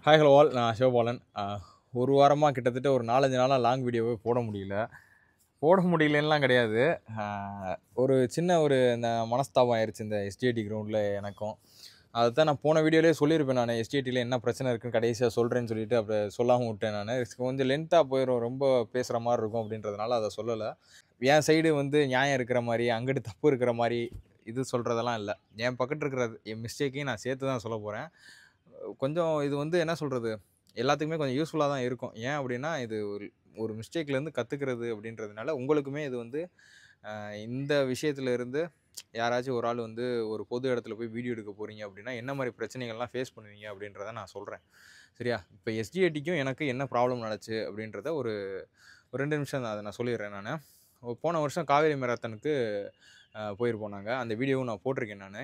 Hi hello all, நான் சிவபாலன். ஒரு வாரமாக கிட்டத்தட்ட ஒரு 4-5 நாளாக லாங் வீடியோவே போட முடியல. போட முடியலன்னுலாம் கிடையாது. ஒரு சின்ன இந்த மனஸ்தாபம் ஆயிருச்சு இந்த எஸ்டிஐடி கிரவுண்டில் எனக்கும். அதுதான் நான் போன வீடியோலேயே சொல்லியிருப்பேன். நான் எஸ்டிஐடியில் என்ன பிரச்சனை இருக்குன்னு கடைசியாக சொல்கிறேன்னு சொல்லிட்டு அப்படி சொல்லாமல் விட்டேன். நான் கொஞ்சம் லென்த்தாக போயிடும், ரொம்ப பேசுகிற மாதிரி இருக்கும் அப்படின்றதுனால அதை சொல்லலை. என் சைடு நியாயம் இருக்கிற மாதிரி, அங்கிட்டு தப்பு இருக்கிற மாதிரி இது சொல்கிறதெல்லாம் இல்லை. என் பக்கத்து இருக்கிற என் மிஸ்டேக்கையும் நான் சேர்த்து தான் சொல்ல போகிறேன். கொஞ்சம் இது என்ன சொல்கிறது, எல்லாத்துக்குமே கொஞ்சம் யூஸ்ஃபுல்லாக தான் இருக்கும். ஏன் அப்படின்னா, இது ஒரு ஒரு மிஸ்டேக்லேருந்து கற்றுக்கிறது அப்படின்றதுனால உங்களுக்குமே இது இந்த விஷயத்துல இருந்து யாராச்சும் ஒரு ஆள் ஒரு பொது இடத்துல போய் வீடியோ எடுக்க போகிறீங்க அப்படின்னா, என்ன மாதிரி பிரச்சனைகள்லாம் ஃபேஸ் பண்ணுவீங்க அப்படின்றத நான் சொல்கிறேன். சரியா? இப்போ எஸ்டிஐடிக்கும் எனக்கு என்ன ப்ராப்ளம் நடந்துச்சு அப்படின்றத ஒரு ஒரு 2 நிமிஷம் தான், அதை நான் சொல்லிடுறேன் நானு. போன வருஷம் காவேரி மேரத்தானுக்கு போயிருப்போம் நாங்க. அந்த வீடியோவும் நான் போட்டிருக்கேன் நானு.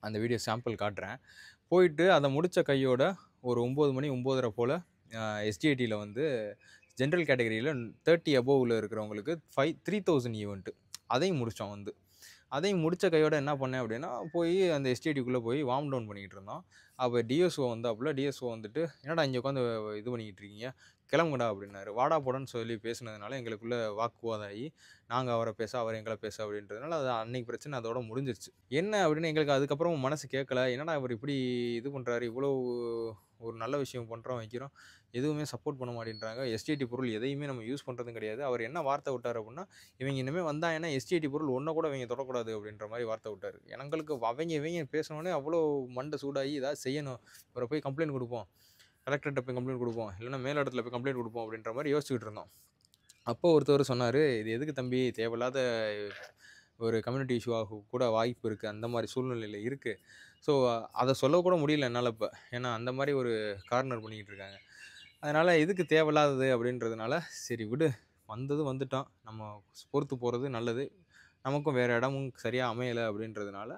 அந்த வீடியோ சாம்பிள் காட்டுறேன். போயிட்டு அத முடிச்ச கையோட ஒரு 9 மணி 9:30 போல எஸ்டிஐடியில் ஜென்ரல் கேட்டகரியில 30 அபோவ்ல இருக்கிறவங்களுக்கு 3000 ஈவென்ட். அதையும் முடிச்சோம் அதையும் முடிச்ச கையோட என்ன பண்ணேன் அப்படின்னா, போய் அந்த எஸ்டிஐடிக்குள்ள போய் வார்ம் டவுன் பண்ணிக்கிட்டு இருந்தோம். அப்ப டிஎஸ்ஓ வந்தாப்புல. டிஎஸ்ஓ வந்துட்டு, "என்னடா இங்க உட்காந்து இது பண்ணிக்கிட்டு இருக்கீங்க? கிளம்புங்கடா" அப்படின்னாரு. வாடா போடான்னு சொல்லி பேசுனதுனால எங்களுக்குள்ள வாக்குவாதம் ஆயி, நாங்க அவர பேச, அவர் எங்கள பேச அப்படின்றதுனால அது அன்னைக்கு பிரச்சனை அதோட முடிஞ்சிருச்சு. என்ன அப்படின்னு எங்களுக்கு அதுக்கப்புறம் மனசு கேட்கல. என்னடா இவரு இப்படி இது பண்றாரு? இவ்வளோ ஒரு நல்ல விஷயம் பண்றோம், வைக்கிறோம். எதுவுமே சப்போர்ட் பண்ண மாட்டேன்றாங்க. எஸ்டிஐடி பொருள் எதையுமே நம்ம யூஸ் பண்றதும் கிடையாது. அவர் என்ன வார்த்தை விட்டாரு அப்படின்னா, "இவங்க இனிமே வந்தாங்கன்னா எஸ்டிஐடி பொருள் ஒண்ண கூட இவங்க தொடக்கூடாது" அப்படின்ற மாரி வார்த்தை விட்டாரு. எங்களுக்கு இவங்க பேசினோனே அவ்வளோ மண்டை சூடாகி, ஏதாவது செய்யணும். இவர போய் கம்ப்ளைண்ட் குடுப்போம். கலெக்டர்ட்ட போய் கம்ப்ளைண்ட் குடுப்போம். இல்லன்னா மேல் இடத்துல போய் கம்ப்ளைண்ட் குடுப்போம் அப்படின்ற மாரி யோசிச்சுக்கிட்டு இருந்தோம். அப்போ ஒருத்தர் சொன்னாரு, "இது எதுக்கு தம்பி, தேவையில்லாத ஒரு கம்யூனிட்டி இஷ்யூ ஆக கூட வாய்ப்பு இருக்கு. அந்த மாரி சூழ்நிலையில இருக்கு. ஸோ அத சொல்லக்கூட முடியல என்னால இப்ப. ஏன்னா அந்த மாரி ஒரு கார்னர் பண்ணிக்கிட்டு இருக்காங்க. அதனால எதுக்கு தேவையில்லாதது அப்படின்றதுனால, சரி விடு. வந்தது வந்துட்டோம். நம்ம பொறுத்து போறது நல்லது. நமக்கும் வேற இடமும் சரியா அமையல அப்படின்றதுனால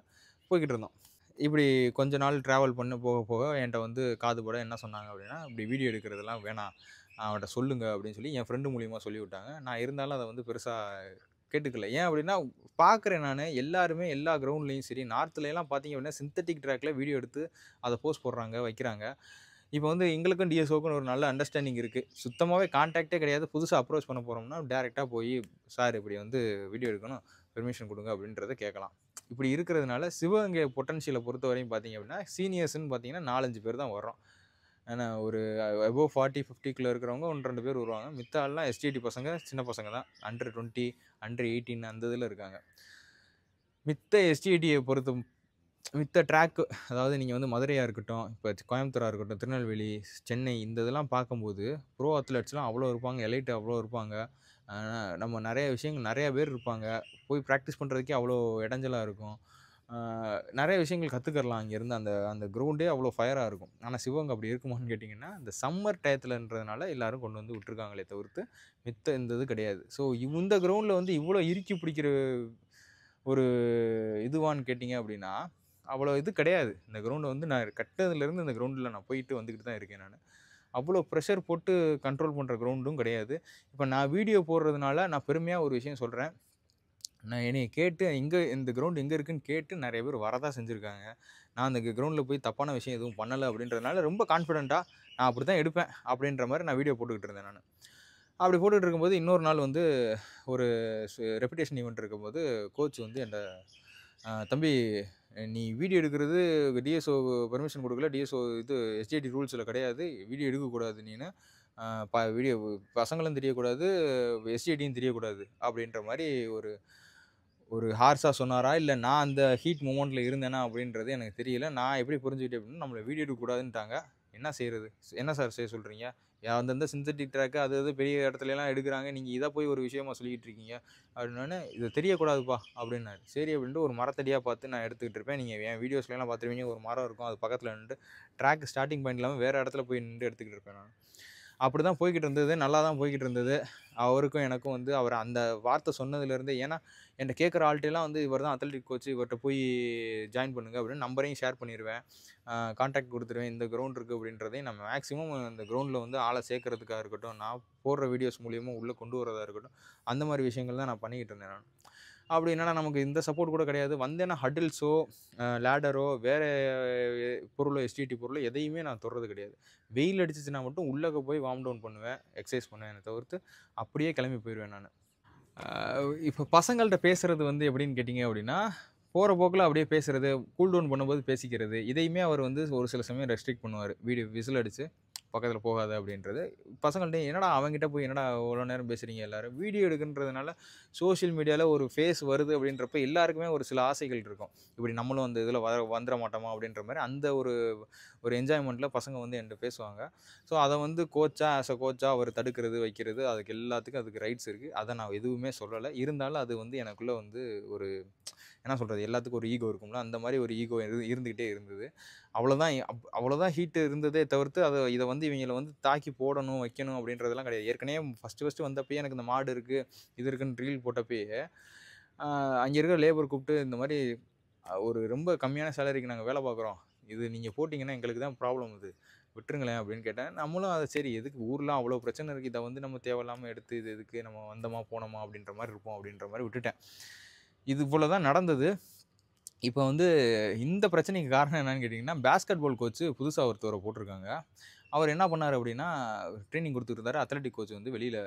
போய்க்கிட்டு இருந்தோம். இப்படி கொஞ்ச நாள் டிராவல் பண்ண போக போக என்ட்ட காதுபட என்ன சொன்னாங்க அப்படின்னா, "இப்படி வீடியோ எடுக்கிறதெல்லாம் வேணாம். அவன்ட்ட சொல்லுங்க" அப்படின்னு சொல்லி என் ஃப்ரெண்டு மூலியமா சொல்லிவிட்டாங்க. நான் இருந்தாலும் அத பெருசா கேட்டுக்கல. ஏன் அப்படின்னா, பார்க்குறேன் நானு. எல்லாருமே எல்லா கிரவுண்ட்லயும் சரி, நார்த்லலாம் பார்த்தீங்க அப்படின்னா, சிந்தெடிக் ட்ராக்ல வீடியோ எடுத்து அத போஸ்ட் போடுறாங்க, வைக்கிறாங்க. இப்போ எங்களுக்கும் டிஎஸ்ஓக்கும் ஒரு நல்ல அண்டர்ஸ்டாண்டிங் இருக்கு. சுத்தமாவே கான்டாக்ட்டே கிடையாது. புதுசா அப்ரோச் பண்ண போறோம்னா, டைரக்ட்டா போயி, "சார் இப்படி வீடியோ எடுக்கணும். பெர்மிஷன் குடுங்க" அப்படின்றத கேட்கலாம். இப்படி இருக்கிறதுனால, சிவகங்கை பொட்டன்ஷியல பொறுத்தவரையும் பார்த்தீங்க அப்படின்னா, சீனியர்ஸ்ன்னு பார்த்தீங்கன்னா 4, 5 பேர் தான் வர்றோம். ஏன்னா ஒரு அபோவ் 40, 50க்குள்ள இருக்கிறவங்க 1, 2 பேர் வருவாங்க. மித்த ஆள்லாம் எஸ்டிடி பசங்க, சின்ன பசங்க தான். அண்டர் 20, அண்டர் 18 அந்த இதில இருக்காங்க. மித்த எஸ்டிடிய பொறுத்த மித்த ட்ராக், அதாவது நீங்க மதுரையா இருக்கட்டும், இப்ப கோயம்புத்தூரா இருக்கட்டும், திருநெல்வேலி, சென்னை இந்த இதெல்லாம் பார்க்கும்போது, ப்ரோ அத்லெட்ஸ்லாம் அவ்வளோ இருப்பாங்க. எலைட் அவ்வளோ இருப்பாங்க. அ நம்ம நெறைய விஷயங்கள் நெறைய பேர் இருப்பாங்க. போய் பிராக்டிஸ் பண்றதுக்கே அவ்வளோ இடைஞ்சலா இருக்கும். அ நெறைய விஷயங்கள் கத்துக்கலாம் அங்கேருந்து. அந்த அந்த கிரவுண்டே அவ்வளோ ஃபயரா இருக்கும். ஆனா சிவகங்கை அப்படி இருக்குமான்னு கேட்டிங்கன்னா, இந்த சம்மர் டயத்துலன்றதுனால எல்லாரும் கொண்டு விட்டுருக்காங்களே தவிர்த்து, மித்த இந்த இது கிடையாது. ஸோ இந்த கிரவுண்ட்ல இவ்வளோ இறுக்கி பிடிக்கிற ஒரு இதுவான்னு கேட்டிங்க அப்படின்னா, அவ்வளோ இது கிடையாது. இந்த கிரவுண்ட் நான் கட்டினதுலேருந்து இந்த கிரவுண்டில நான் போயிட்டு வந்துக்கிட்டு தான் இருக்கேன் நானு. அவ்வளோ ப்ரெஷர் போட்டு கண்ட்ரோல் பண்ற கிரவுண்டும் கிடையாது. இப்ப நான் வீடியோ போடுறதுனால நான் பெருமையா ஒரு விஷயம் சொல்றேன். நான் என்னைய கேட்டு இந்த கிரவுண்ட் எங்க இருக்குன்னு கேட்டு நெறைய பேர் வரதான் செஞ்சிருக்காங்க. நான் அந்த கிரவுண்ட்ல போய் தப்பான விஷயம் எதுவும் பண்ணல அப்படின்றதுனால ரொம்ப கான்ஃபிடென்ட்டா நான் அப்படித்தான் எடுப்பேன் அப்படின்ற மாரி நான் வீடியோ போட்டுக்கிட்டு இருந்தேன் நானு. அப்படி போட்டுட்டு இருக்கும்போது இன்னொரு நாள் ஒரு ரெப்புடேஷன் ஈவென்ட் இருக்கும்போது கோச் என்ட்ட, "தம்பி, நீ வீடியோ எடுக்கிறது டிஎஸ்ஓ பெர்மிஷன் குடுக்கல. டிஎஸ்ஓ எஸ்டிஐடி ரூல்ஸ்ல கிடையாது. வீடியோ எடுக்கக்கூடாது நீனு. அ ப வீடியோ பசங்களும் தெரியக்கூடாது, எஸ்டிஐடியும் தெரியக்கூடாது." அப்படின்ற மாரி ஒரு ஒரு ஹார்ஷா சொன்னாரா? இல்ல நான் அந்த ஹீட் மொமெண்ட்ல இருந்தேனா? அப்படின்றது எனக்கு தெரியல. நான் எப்படி புரிஞ்சுக்கிட்டேன் அப்படின்னா, நம்மள வீடியோ எடுக்கக்கூடாதுன்ட்டாங்க. என்ன செய்றது? என்ன சார் செய்ய சொல்றீங்க? அந்தந்த சிந்தெடிக் ட்ராக் அது அது பெரிய இடத்துலலாம் எடுக்குறாங்க. நீங்க இத போய் ஒரு விஷயமா சொல்லிக்கிட்டு இருக்கீங்க. அப்படின்னோனே, "இது தெரியக்கூடாதுப்பா" அப்படின்னாரு. சரி அப்படின்ட்டு ஒரு மரத்தடியா பார்த்து நான் எடுத்துக்கிட்டு இருப்பேன். நீங்க என் வீடியோஸ்லலாம் பார்த்துருப்பீங்க. ஒரு மரம் இருக்கும். அது பக்கத்துல நின்னுட்டு ட்ராக் ஸ்டார்ட்டிங் பாயிண்ட் இல்லாம வேற இடத்துல போய் நின்னுட்டு எடுத்துக்கிட்டு இருப்பேன் நான். அப்படிதான் போய்க்கிட்டு இருந்தது. நல்லா தான் போய்க்கிட்டு இருந்தது. அவருக்கும் எனக்கும் அவர் அந்த வார்த்தை சொன்னதுலேருந்தே, ஏன்னா என்ட்ட கேட்குற ஆள்ட்டலாம் இவர் தான் அத்லெட்டிக் கோச், இவர்ட்ட போய் ஜாயின் பண்ணுங்க அப்படின்னு நம்பரையும் ஷேர் பண்ணிருவேன். கான்டாக்ட் குடுத்துருவேன். இந்த கிரவுண்ட் இருக்கு அப்படின்றதையும் நம்ம மேக்ஸிமம் அந்த கிரவுண்ட்ல ஆள சேர்க்கறதுக்கா இருக்கட்டும், நான் போடுற வீடியோஸ் மூலியமா உள்ள கொண்டு வரதா இருக்கட்டும், அந்த மாரி விஷயங்கள் தான் நான் பண்ணிக்கிட்டு இருந்தேன் நான். அப்படி என்னன்னா நமக்கு இந்த சப்போர்ட் கூட கிடையாது. வந்தேன்னா ஹட்டில்ஸோ, லேடரோ, வேறு பொருளோ, எஸ்டிடி பொருளோ எதையுமே நான் தொடுறது கிடையாது. வெயில் அடிச்சிச்சுன்னா மட்டும் உள்ளக்க போய் வார்ம் டவுன் பண்ணுவேன், எக்ஸசைஸ் பண்ணுவேனே தவிர்த்து அப்படியே கிளம்பி போயிடுவேன் நான். இப்போ பசங்கள்ட்ட பேசுறது வந்து எப்படின்னு கேட்டிங்க அப்படின்னா, போகிற போக்கில் அப்படியே பேசுறது, கூல் டவுன் பண்ணும்போது பேசிக்கிறது, இதையுமே அவர் வந்து ஒரு சில சமயம் ரெஸ்ட்ரிக்ட் பண்ணுவார். வீடியோ விசில் அடித்து பக்கத்தில் போகாத அப்படின்றது. பசங்கள்ட்ட என்னடா அவங்ககிட்ட போய் என்னடா இவ்வளோ நேரம் பேசுகிறீங்க எல்லோரும், வீடியோ எடுக்குன்றதுனால சோஷியல் மீடியாவில் ஒரு ஃபேஸ் வருது அப்படின்றப்ப எல்லாருக்குமே ஒரு சில ஆசைகள் இருக்கும். இப்படி நம்மளும் அந்த இதில் வந்துட மாட்டோமா அப்படின்ற மாதிரி அந்த ஒரு ஒரு என்ஜாய்மெண்ட்டில் பசங்க வந்து என்கிட்ட பேசுவாங்க. ஸோ அதை வந்து ஆஸ் அ கோச்சாக அவர் தடுக்கிறது வைக்கிறது அதுக்கு எல்லாத்துக்கும் அதுக்கு ரைட்ஸ் இருக்குது. அதை நான் எதுவுமே சொல்லலை. இருந்தாலும் அது வந்து எனக்குள்ளே வந்து ஒரு என்ன சொல்கிறது, எல்லாத்துக்கும் ஒரு ஈகோ இருக்கும்ல, அந்த மாதிரி ஒரு ஈகோ இருந்துக்கிட்டே இருந்தது. அவ்வளோதான். அவ்வளோதான் ஹீட்டு இருந்ததே தவிர்த்து இதை வந்து இவங்கள வந்து தாக்கி போடணும் வைக்கணும் அப்படின்றதெல்லாம் கிடையாது. ஏற்கனவே ஃபஸ்ட்டு வந்தப்பயே எனக்கு இந்த மாடு இருக்குது இது இருக்குன்னு ரீல் போட்டப்பயே அங்கே இருக்கிற லேபர் கூப்பிட்டு இந்த மாதிரி ஒரு ரொம்ப கம்மியான சேலரிக்கு நாங்கள் வேலை பார்க்குறோம், இது நீங்கள் போட்டிங்கன்னா எங்களுக்கு தான் ப்ராப்ளம், இது விட்டுருங்களேன் அப்படின்னு கேட்டேன். நம்மளும் அதை சரி எதுக்கு ஊர்லாம் அவ்வளோ பிரச்சனை இருக்குது, இதை வந்து நம்ம தேவையில்லாமல் எடுத்து இது எதுக்கு நம்ம வந்தோமா போனோமா அப்படின்ற மாதிரி இருப்போம் அப்படின்ற மாதிரி விட்டுட்டேன். இது போல தான் நடந்தது. இப்போ வந்து இந்த பிரச்சனைக்கு காரணம் என்னன்னு கேட்டிங்கன்னா, பேஸ்கெட் பால் கோச்சு புதுசாக ஒருத்தவரை போட்டிருக்காங்க. அவர் என்ன பண்ணார் அப்படின்னா, ட்ரெயினிங் கொடுத்துருந்தாரு. அத்லெட்டிக் கோச் வந்து வெளியில்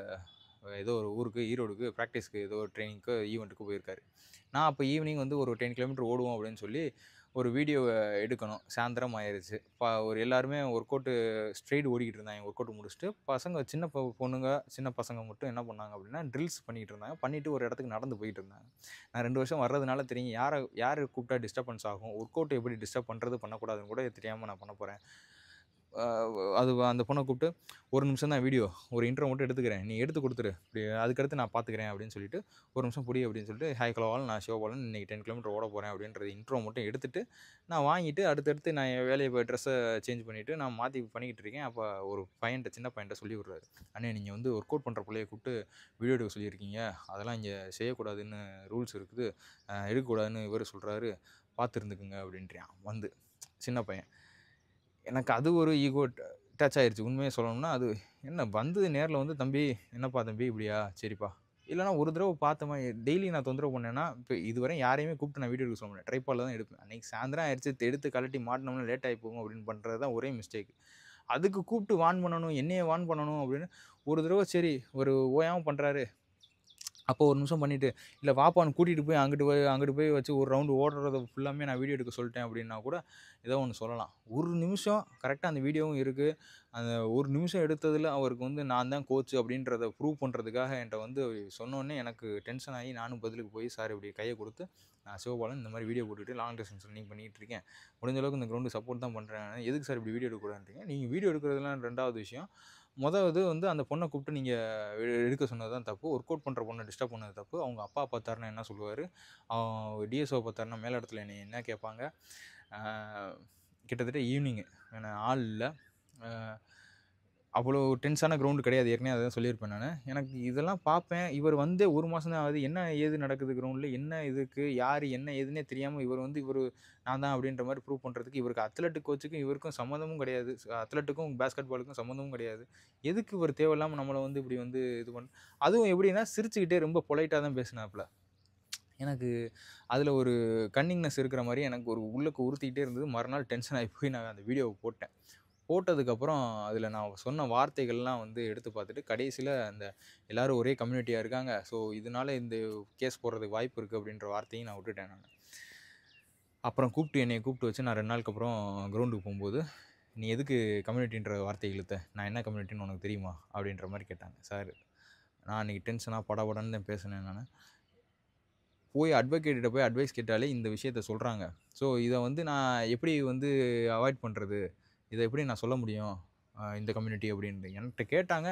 ஏதோ ஒரு ஊருக்கு ஈரோடுக்கு ப்ராக்டிஸ்க்கு ஏதோ ஒரு ட்ரெயினிங்க்கு ஈவெண்ட்டுக்கு போயிருக்காரு. நான் அப்போ ஈவினிங் வந்து ஒரு 10 கிலோமீட்டர் ஓடுவோம் அப்படின்னு சொல்லி ஒரு வீடியோவை எடுக்கணும். சாயந்தரம் ஆயிடுச்சு. ஒரு எல்லாருமே ஒர்க் அவுட்டு ஸ்ட்ரெயிட் ஓடிக்கிட்டு இருந்தாங்க. ஒர்க் அவுட் முடிச்சுட்டு பசங்க சின்ன பொண்ணுங்க சின்ன பசங்க மட்டும் என்ன பண்ணாங்க அப்படின்னா, ட்ரில்ஸ் பண்ணிகிட்டு இருந்தாங்க. பண்ணிவிட்டு ஒரு இடத்துக்கு நடந்து போயிட்டு இருந்தாங்க. நான் 2 வருஷம் வர்றதுனால தெரியும் யார் கூப்பிட்டா டிஸ்டர்பன்ஸ் ஆகும், ஒர்க் அவுட் எப்படி டிஸ்டர்ப் பண்ணுறது பண்ணக்கூடாதுன்னு கூட தெரியாமல் நான் பண்ண போகிறேன். அது அந்த பொண்ணை கூப்பிட்டு, ஒரு நிமிஷம் தான் வீடியோ, ஒரு இன்ட்ரோ மட்டும் எடுத்துக்கிறேன், நீ எடுத்து கொடுத்துரு, இப்படி அதுக்கடுத்து நான் பார்த்துக்கிறேன் அப்படின்னு சொல்லிட்டு, ஒரு நிமிஷம் புடி அப்படின்னு சொல்லிட்டு, ஹாய் ஹலோவால் நான் சிவபாலன், இன்றைக்கி 10 கிலோமீட்டர் ஓட போகிறேன் அப்படின்றது இன்ட்ரோ மட்டும் எடுத்துட்டு நான் வாங்கிட்டு அடுத்தடுத்து நான் என் வேலையை போய் ட்ரெஸ்ஸை சேஞ்ச் பண்ணிவிட்டு நான் மாற்றி பண்ணிக்கிட்டு இருக்கேன். அப்போ ஒரு சின்ன பையன்ட்ட சொல்லி விட்றாரு, அண்ணே நீங்கள் வந்து ஒர்க் அவுட் பண்ணுற பிள்ளையை கூப்பிட்டு வீடியோ எடுக்க சொல்லியிருக்கீங்க, அதெல்லாம் இங்கே செய்யக்கூடாதுன்னு ரூல்ஸ் இருக்குது, எடுக்கக்கூடாதுன்னு இவர் சொல்கிறாரு, பார்த்து இருந்துக்குங்க அப்படின்றான் வந்து சின்ன பையன். எனக்கு அது ஒரு ஈகோ டச் ஆயிடுச்சு. உண்மையை சொல்லணும்னா, அது என்ன வந்து நேரில் வந்து, "தம்பி, என்னப்பா தம்பி இப்படியா? சரிப்பா." இல்லைனா ஒரு தடவை பார்த்தோமா, டெய்லி நான் தொந்தரவு பண்ணேன்னா, இப்போ இதுவரை யாரையுமே கூப்பிட்டு நான் வீடியோ எடுக்க சொல்ல மாட்டேன். ட்ரைபாடில் தான் எடுப்பேன். அன்றைக்கி சாயந்தரம் ஆயிடுச்சு, எடுத்து கழட்டி மாட்டினோம்னா லேட் ஆகி போகும் அப்படின்னு பண்ணுறது தான் ஒரே மிஸ்டேக். அதுக்கு கூப்பிட்டு வார்ன் பண்ணணும், என்னைய வார்ன் பண்ணணும் அப்படின்னு ஒரு தடவை சரி ஒரு ஓயாமல் பண்ணுறாரு. அப்போ ஒரு நிமிஷம் பண்ணிவிட்டு, இல்லை வாப்பான்னு கூட்டிகிட்டு போய் அங்கிட்டு போய் வச்சு ஒரு ரவுண்டு ஓடுறத ஃபுல்லாமே நான் வீடியோ எடுக்க சொல்லிட்டேன் அப்படின்னா கூட ஏதோ ஒன்று சொல்லலாம். ஒரு நிமிஷம் கரெக்டாக அந்த வீடியோவும் இருக்குது. அந்த ஒரு நிமிஷம் எடுத்ததில் அவருக்கு வந்து நான் தான் கோச்சு அப்படின்றத ப்ரூவ் பண்ணுறதுக்காக என்கிட்ட வந்து சொன்னோன்னே எனக்கு டென்ஷன் ஆகி நானும் பதிலுக்கு போய் சார் இப்படி கையை கொடுத்து, நான் சிவபாலன் இந்த மாதிரி வீடியோ போட்டுட்டு லாங் டிஸ்டன்ஸ் ரன்னிங் பண்ணிகிட்டு இருக்கேன், முடிஞ்ச அளவுக்கு இந்த கிரௌண்டுக்கு சப்போர்ட் தான் பண்ணுறேன், எதுக்கு சார் இப்படி வீடியோ எடுக்கக்கூடாதுன்றீங்க, நீங்கள் வீடியோ எடுக்கிறதுலாம் 2வது விஷயம், இது வந்து அந்த பொண்ணை கூப்பிட்டு நீங்கள் எடுக்க சொன்னது தான் தப்பு. ஒர்க் அவுட் பண்ணுற பொண்ணை டிஸ்டர்ப் பண்ணது தப்பு. அவங்க அப்பா பார்த்தாருன்னா என்ன சொல்லுவார், டிஎஸ்ஓ பார்த்தாருன்னா மேல் இடத்துல என்னை என்ன கேட்பாங்க. கிட்டத்தட்ட ஈவினிங்கு ஆள் இல்லை, அவ்வளோ டென்ஸான கிரவுண்டு கிடையாது. ஏற்கனவே அதை தான் சொல்லியிருப்பேன் நான். எனக்கு இதெல்லாம் பார்ப்பேன். இவர் வந்தே 1 மாதம் தான் ஆகுது. என்ன ஏது நடக்குது கிரவுண்டில், என்ன இதுக்கு யார் என்ன ஏதுன்னே தெரியாமல் இவர் நான் தான் அப்படின்ற மாதிரி ப்ரூவ் பண்ணுறதுக்கு இவருக்கு அத்லெட்டிக் கோச்சுக்கும் இவருக்கும் சம்மந்தமும் கிடையாது. அத்லெட்டுக்கும் பேஸ்கெட் பாலுக்கும் சம்மந்தமும் கிடையாது. எதுக்கு இவர் தேவையில்லாமல் நம்மளை வந்து இப்படி வந்து இது அதுவும் எப்படின்னா சிரிச்சுக்கிட்டே ரொம்ப பொலைட்டாக தான் பேசினாப்புல. எனக்கு அதில் ஒரு கன்னிங்னஸ் இருக்கிற மாதிரி எனக்கு ஒரு உள்ளுக்கு உறுத்திக்கிட்டே இருந்தது. மறுநாள் டென்ஷன் ஆகி போய் நான் அந்த வீடியோவை போட்டேன். போட்டதுக்கப்புறம் அதில் நான் சொன்ன வார்த்தைகள்லாம் வந்து எடுத்து பார்த்துட்டு கடைசியில் அந்த எல்லோரும் ஒரே கம்யூனிட்டியாக இருக்காங்க, ஸோ இதனால் இந்த கேஸ் போடுறதுக்கு வாய்ப்பு இருக்குது அப்படின்ற வார்த்தையும் நான் விட்டுட்டேன் நான். அப்புறம் என்னையை கூப்பிட்டு வச்சு நான் 2 நாளுக்கு அப்புறம் கிரவுண்டுக்கு போகும்போது, நீ எதுக்கு கம்யூனிட்டின்ற வார்த்தை இழுத்த, நான் என்ன கம்யூனிட்டின்னு உனக்கு தெரியுமா அப்படின்ற மாதிரி கேட்டாங்க. சார் நான் அன்றைக்கி டென்ஷனாக படபடன்னு தான் பேசினேன் நான். போய் அட்வொகேட்டிட்ட போய் அட்வைஸ் கேட்டாலே இந்த விஷயத்த சொல்கிறாங்க. ஸோ இதை வந்து நான் எப்படி வந்து அவாய்ட் பண்ணுறது, இதை எப்படி நான் சொல்ல முடியும் இந்த கம்யூனிட்டி அப்படின்ட்டு என்கிட்ட கேட்டாங்க.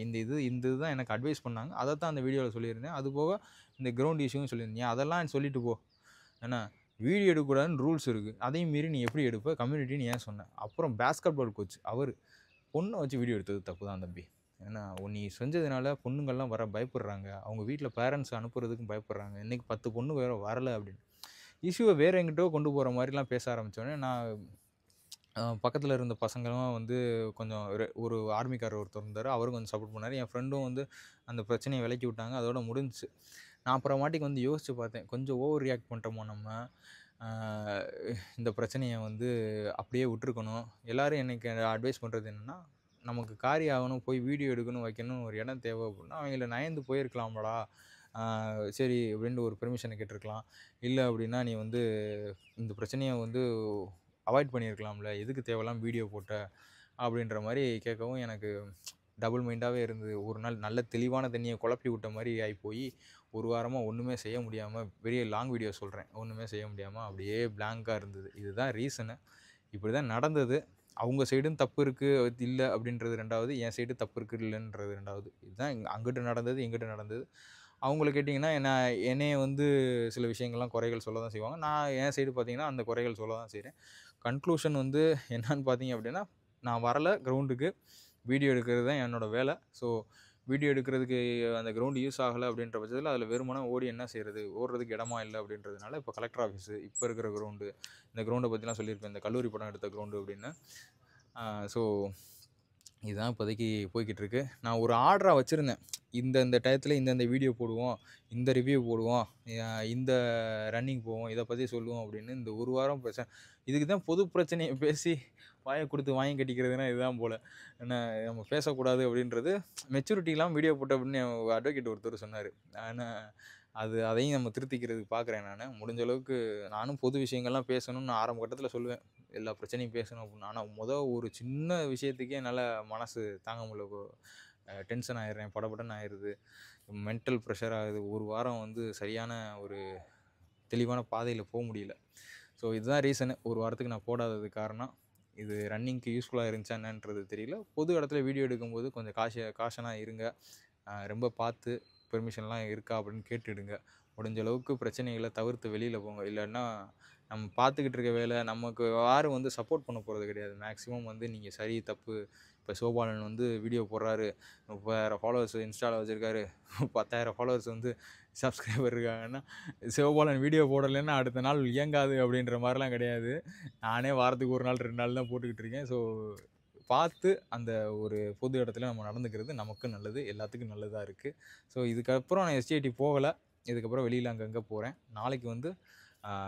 இந்த இதுதான் எனக்கு அட்வைஸ் பண்ணாங்க. அதை தான் அந்த வீடியோவில் சொல்லியிருந்தேன். அதுபோக இந்த கிரவுண்ட் இஷ்யூவும் சொல்லியிருந்தேன். அதெல்லாம் சொல்லிட்டு போ, ஏன்னா வீடியோ எடுக்கக்கூடாதுன்னு ரூல்ஸ் இருக்குது, அதையும் மீறி நீ எப்படி எடுப்ப, கம்யூனிட்டின்னு ஏன் சொன்னேன். அப்புறம் பேஸ்கெட் பால் கோச் அவர் பொண்ணை வச்சு வீடியோ எடுத்தது தப்பு தான் தம்பி, ஏன்னா நீ செஞ்சதுனால பொண்ணுங்கள்லாம் வர பயப்படுறாங்க, அவங்க வீட்டில் பேரண்ட்ஸ் அனுப்புறதுக்கும் பயப்படுறாங்க, இன்றைக்கி 10 பொண்ணு வேறு வரலை அப்படின்னு இஷ்யூவை வேறு எங்கிட்டோ கொண்டு போகிற மாதிரிலாம் பேச ஆரம்பித்தோடனே நான் பக்கத்தில் இருந்த பசங்களும் வந்து கொஞ்சம் ஒரு ஆர்மிக்காரர் ஒருத்தர் இருந்தார், அவரும் கொஞ்சம் சப்போர்ட் பண்ணார். என் ஃப்ரெண்டும் வந்து அந்த பிரச்சனையை விலக்கி விட்டாங்க. அதோட முடிஞ்சிச்சு. நான் அப்புறமாட்டிக்கு வந்து யோசிச்சு பார்த்தேன். கொஞ்சம் ஓவர் ரியாக்ட் பண்ணிட்டோமோ நம்ம. ஆ இந்த பிரச்சனைய வந்து அப்படியே விட்டுருக்கணும். எல்லாரும் எனக்கு அட்வைஸ் பண்றது என்னன்னா, நமக்கு காரியம் ஆகணும், போய் வீடியோ எடுக்கணும், வைக்கணும் ஒரு இடம் தேவை அப்படின்னா, அவங்கள நயந்து போயிருக்கலாம்லடா. ஆ சரி அப்படின்ட்டு ஒரு பெர்மிஷன கேட்டுருக்கலாம். இல்ல அப்படின்னா, நீ வந்து இந்த பிரச்சனைய வந்து அவாய்ட் பண்ணியிருக்கலாம்ல. எதுக்கு தேவையில்லாம வீடியோ போட்ட? அப்படின்ற மாரி கேட்கவும் எனக்கு டபுள் மைண்டாவே இருந்தது. ஒரு நாள் நல்ல தெளிவான தண்ணீய குழப்பி விட்ட மாரி ஆயிப்போயி, ஒரு வாரமா ஒண்ணுமே செய்ய முடியாம, பெரிய லாங் வீடியோ சொல்றேன். ஒண்ணுமே செய்ய முடியாம அப்படியே பிளாங்க்கா இருந்தது. இதுதான் ரீசனு. இப்படிதான் நடந்தது. அவங்க சைடும் தப்பு இருக்கு, இல்ல அப்படின்றது 2வது. என் சைடு தப்பு இருக்கு, இல்லன்றது 2வது. இதுதான் அங்கிட்டு நடந்தது, இங்கிட்டு நடந்தது. அவங்கள கேட்டீங்கன்னா, என்னைய வந்து சில விஷயங்கள்லாம் குறைகள் சொல்ல தான் செய்வாங்க. நான் என் சைடு பார்த்தீங்கன்னா, அந்த குறைகள் சொல்ல தான் செய்றேன். கன்க்ளூஷன் வந்து என்னான்னு பார்த்தீங்க அப்படின்னா, நான் வரல கிரவுண்டுக்கு. வீடியோ எடுக்கிறது தான் என்னோட வேலை. ஸோ வீடியோ எடுக்கிறதுக்கு அந்த கிரவுண்ட் யூஸ் ஆகல அப்படின்ற பட்சத்தில அதில வெறுமனே ஓடி என்ன செய்றது? ஓடுறதுக்கு இடமா இல்ல அப்படின்றதுனால, இப்போ கலெக்டர் ஆஃபீஸு, இப்போ இருக்கிற கிரவுண்டு, இந்த கிரவுண்ட பத்திலாம் சொல்லியிருப்பேன். இந்த கல்லூரி படம் எடுத்த கிரவுண்டு அப்படின்னு. ஸோ இதுதான் இப்போதைக்கு போய்க்கிட்டு இருக்கு. நான் ஒரு ஆர்டரா வச்சிருந்தேன். இந்த டயத்துல இந்த வீடியோ போடுவோம். இந்த ரிவ்யூ போடுவோம். இந்த ரன்னிங் போவோம். இத பத்தி சொல்லுவோம் அப்படின்னு இந்த ஒரு வாரம் இதுக்கு தான் பொது பிரச்சனைய பேசி வாய குடுத்து வாங்கி கட்டிக்கிறதுனா இதுதான் போல. என்ன நம்ம பேசக்கூடாது அப்படின்றது மெச்சூரிட்டி இல்லாம வீடியோ போட்ட அப்படின்னு அட்வொகேட் ஒருத்தர் சொன்னாரு. ஆனா அதையும் நம்ம திருத்திக்கிறதுக்கு பார்க்குறேன் நானு. முடிஞ்ச அளவுக்கு நானும் பொது விஷயங்கள்லாம் பேசணும்னு ஆரம்ப கட்டத்துல சொல்லுவேன். எல்லா பிரச்சனையும் பேசணும் அப்படின்னு. ஆனா ஒரு சின்ன விஷயத்துக்கே என்னால மனசு தாங்க முடியல. டென்ஷன் ஆயிடுறேன். படபடன்னு ஆயிருது. மென்டல் ப்ரெஷர் ஆகுது. ஒரு வாரம் வந்து சரியான ஒரு தெளிவான பாதையில முடியல. ஸோ இதுதான் ரீசனு. ஒரு வாரத்துக்கு நான் போடாததுக்கு காரணம். இது ரன்னிங்க்கு யூஸ்ஃபுல்லா இருந்துச்சா என்னன்றது தெரியல. பொது இடத்துல வீடியோ எடுக்கும்போது கொஞ்சம் காஷனா இருங்க. ரொம்ப பார்த்து பெர்மிஷன்லாம் இருக்கா அப்படின்னு கேட்டுடுங்க. முடிஞ்ச அளவுக்கு பிரச்சனைகள தவிர்த்து வெளியில போங்க. இல்லன்னா நம்ம பார்த்துக்கிட்டு இருக்க வேலை நமக்கு யாரும் வந்து சப்போர்ட் பண்ண போறது கிடையாது. மேக்ஸிமம் வந்து நீங்க சரி, தப்பு. இப்போ சோபாலன் வந்து வீடியோ போடுறாரு. 30,000 ஃபாலோவர்ஸ் இன்ஸ்டால வச்சிருக்காரு. 10,000 ஃபாலோவர்ஸ் வந்து சப்ஸ்கிரைபர் இருக்காங்கன்னா, சிவபாலன் வீடியோ போடலைன்னா அடுத்த நாள் இயங்காது அப்படின்ற மாரிலாம் கிடையாது. நானே வாரத்துக்கு 1 நாள் 2 நாள் தான் போட்டுக்கிட்டு இருக்கேன். ஸோ பார்த்து அந்த ஒரு பொது இடத்துல நம்ம நடந்துக்கிறது நமக்கு நல்லது. எல்லாத்துக்கும் நல்லதா இருக்கு. ஸோ இதுக்கப்புறம் நான் எஸ்டிஐடி போகல. இதுக்கப்புறம் வெளியில அங்கங்க போறேன். நாளைக்கு வந்து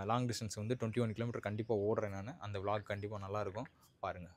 லாங் டிஸ்டன்ஸ் வந்து 21 கிலோமீட்டர் கண்டிப்பா ஓடுறேன் நானு. அந்த விளாக் கண்டிப்பா நல்லாயிருக்கும். பாருங்க.